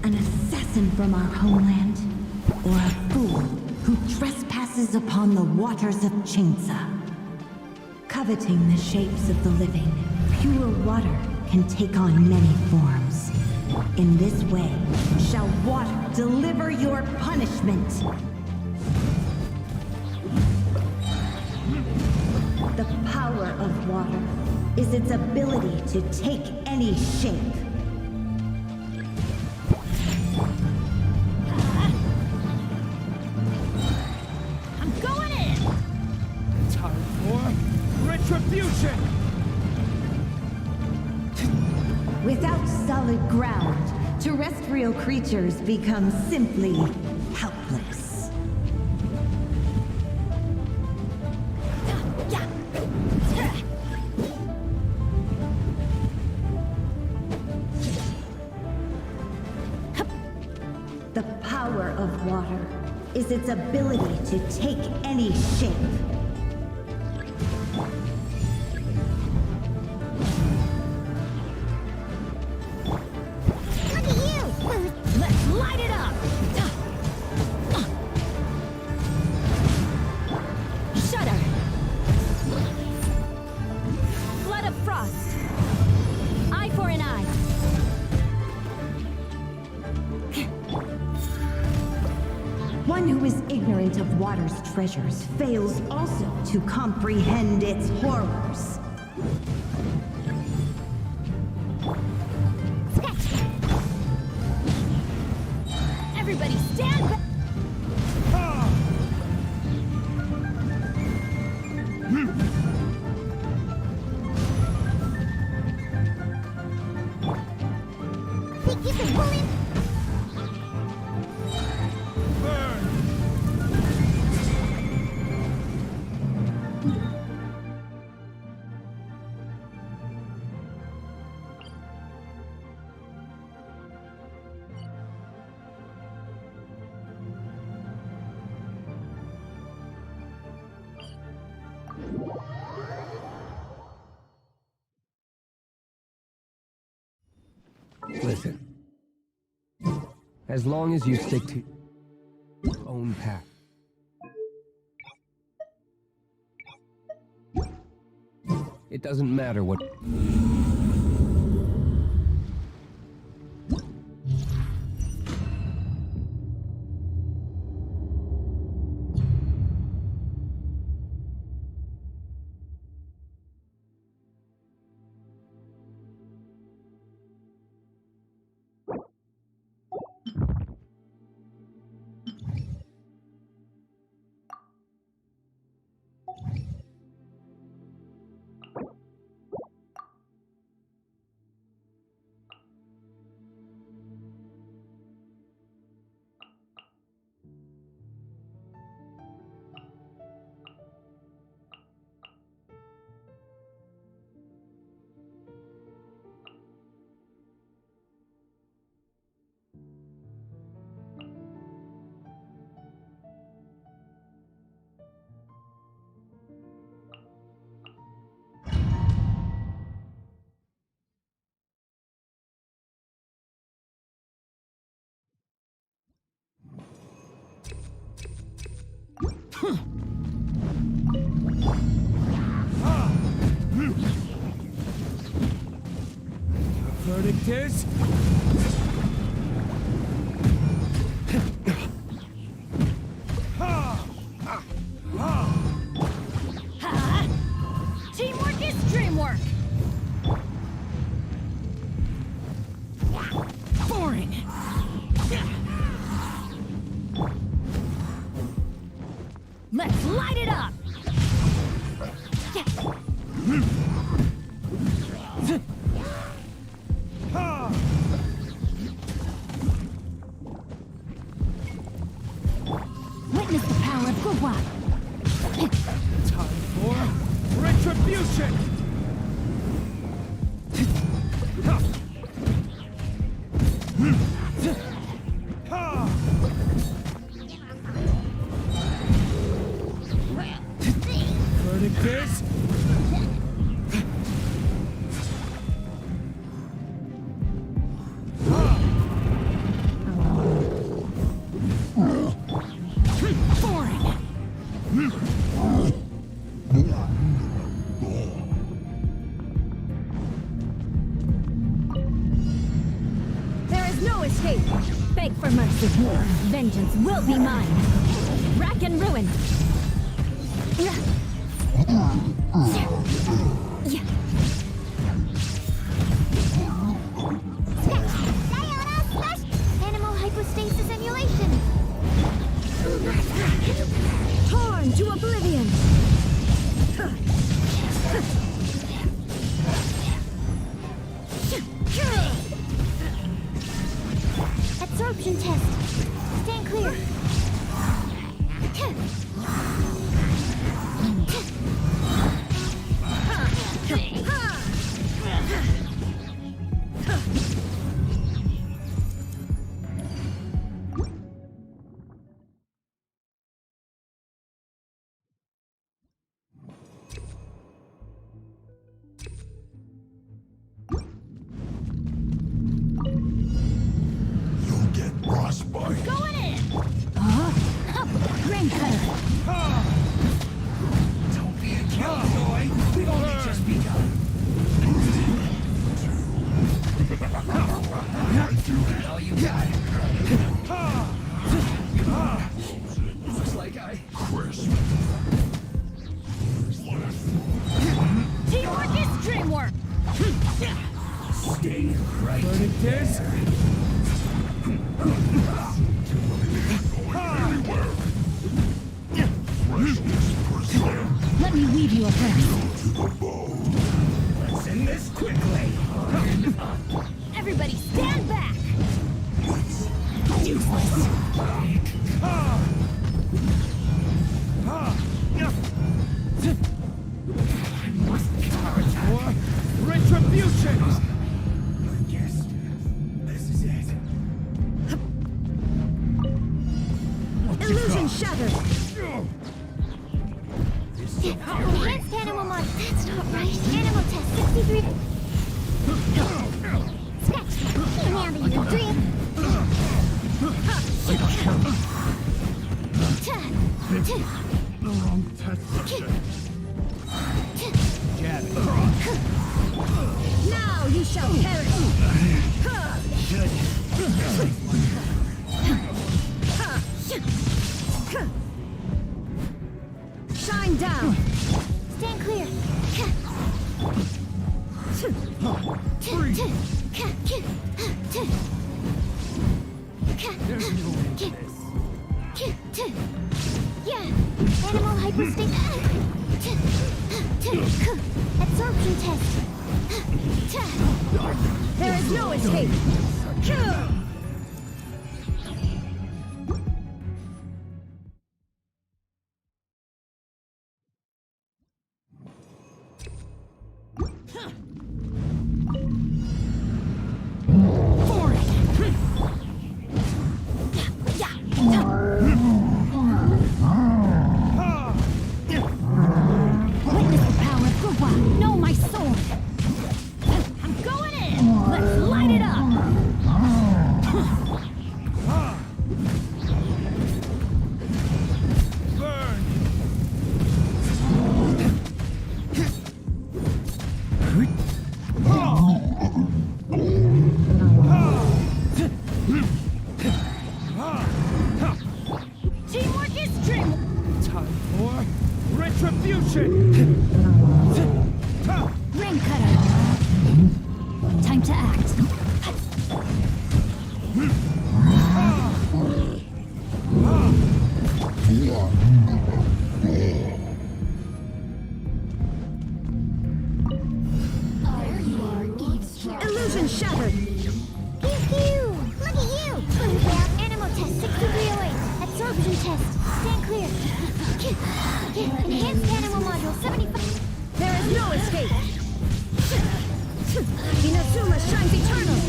An assassin from our homeland, or a fool who trespasses upon the waters of Chinsa. Coveting the shapes of the living, pure water can take on many forms. In this way, shall water deliver your punishment. The power of water is its ability to take any shape. Retribution! Without solid ground, terrestrial creatures become simply helpless. The power of water is its ability to take any shape. who is ignorant of water's treasures fails also to comprehend its horrors. Everybody stand back! Think you can pull him? Listen. As long as you stick to your own path. It doesn't matter what... Verdict is... Teamwork is dreamwork! Boring! Let's light it up! Witness the power of Gurwa! Time for retribution! Verdict is... There is no escape! Beg for mercy. Vengeance will be mine! Rack and ruin! Animal hypostasis emulation! Torn to oblivion! Absorption test. Stand clear. Going in! Grain cutter! Don't be a killjoy! We've only just begun! All you got! Stay right there. Let me weave you a verse. Let's end this quickly. Everybody stand back! Useless. Retribution! Yes, this is it. Illusion shattered! Enhanced animal mod. That's not right. Animal test 63. Scratch. Now that you drink. The wrong test. Now you shall perish! Shine down! Stand clear. There's no end to this. Yeah. Animal hyperstate. Absorption test. There is no escape! Witness the power of Gurwa! Know my sword! I'm going in! Let's light it up! Teamwork is dream! Time for retribution! Ring cutter! Time to act. Illusion shattered! Pew! Look at you! Animal test 6308. Absorption test. Stand clear. Enhanced animal module 75. There is no escape! Inazuma shines eternal!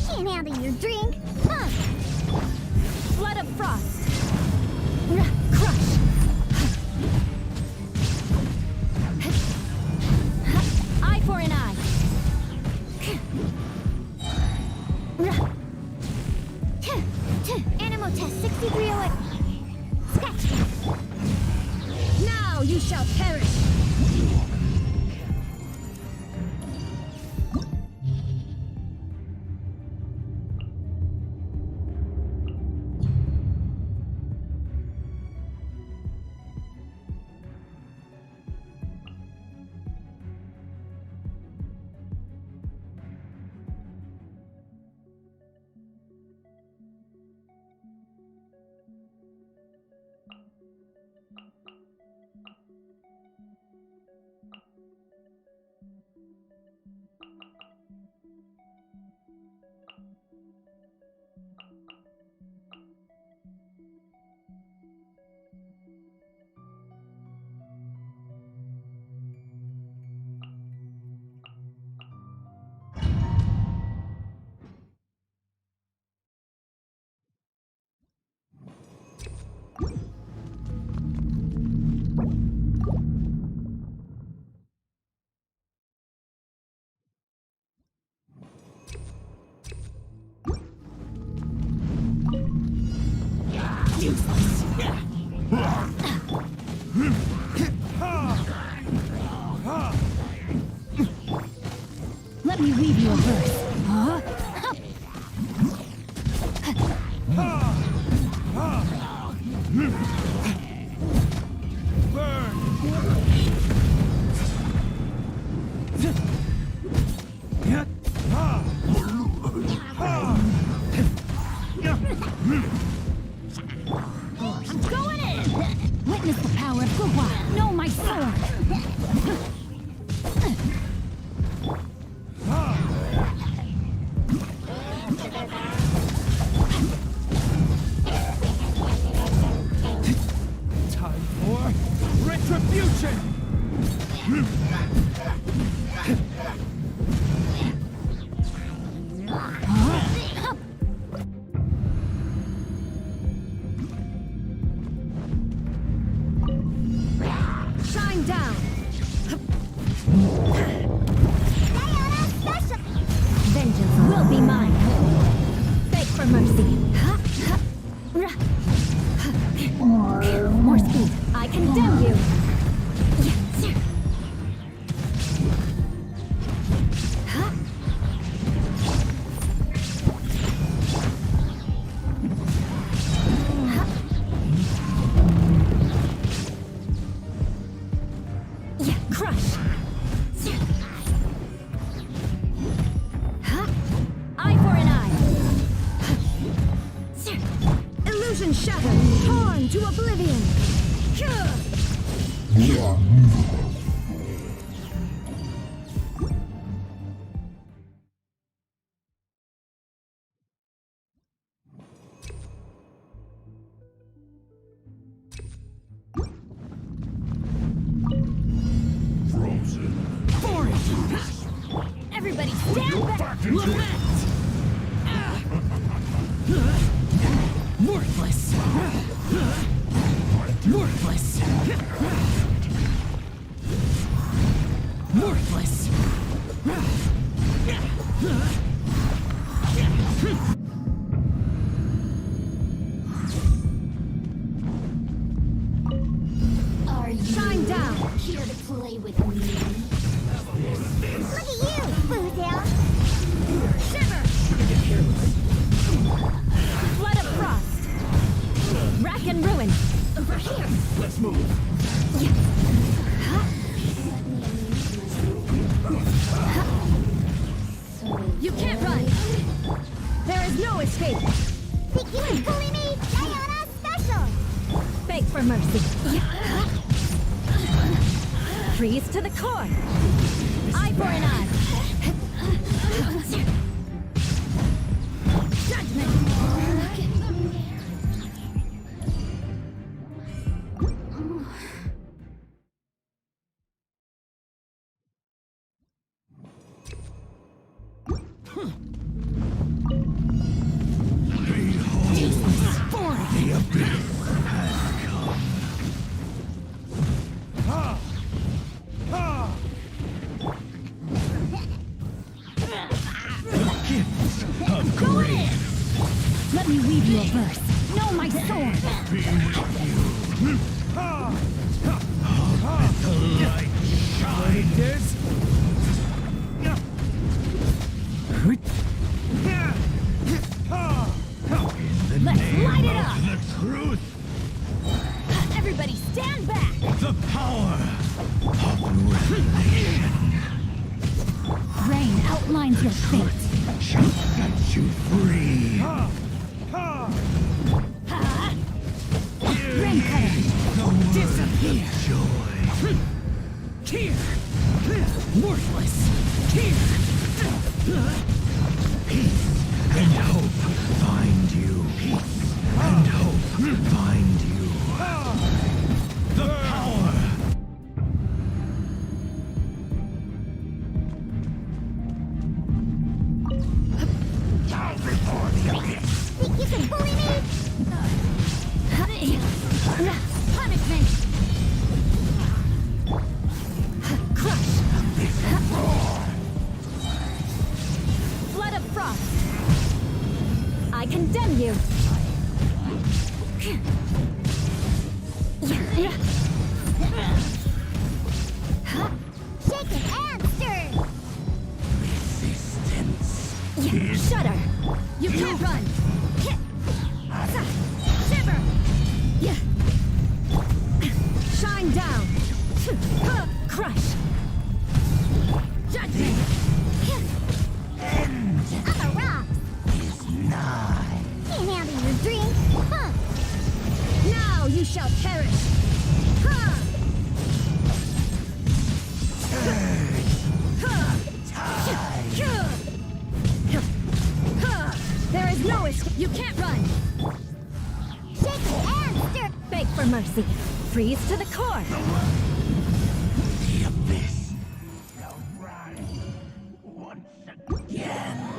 Can't handle your drink. Flood of frost! Crush! Eye for an eye! Animal test 6308. Scratch. Now you shall perish! Let me weave you a verse. I'm going in! Witness the power of Gugwa! Know my sword! Time for retribution! Shine down! Vengeance will be mine! Beg for mercy! More speed! I condemn you! Crush! Eye for an eye! Illusion shattered! Torn to oblivion! Everybody stand back! Lament! Worthless! Worthless! Worthless! Are you Shine down! here to play with me? Look at you, Boozle! Shiver! Flood of frost! Rack and ruin! Over here! Let's move. You can't run! There is no escape! Think you would bully me? Diana Special! Beg for mercy! Freeze to the core! Eye for an eye! Judgment! Let me weave you a verse. Know my sword! Let's light it up! The truth, Everybody stand back! the power of revelation Rain outlines your fate. shall set you free. Rain cutter! Disappear! Joy. Here! Worthless! Here! Peace and hope find you. Peace and hope find you. The power. Down before the abyss. Think you can bully me? Punishment! Crush! Flood of frost! I condemn you! Shaken and stirred! Resistance. Shudder! You can't run! Shiver! you shall perish! Ha! There is no escape. You can't run. Shake and stir. Beg for mercy. Freeze to the core. The abyss shall rise once again.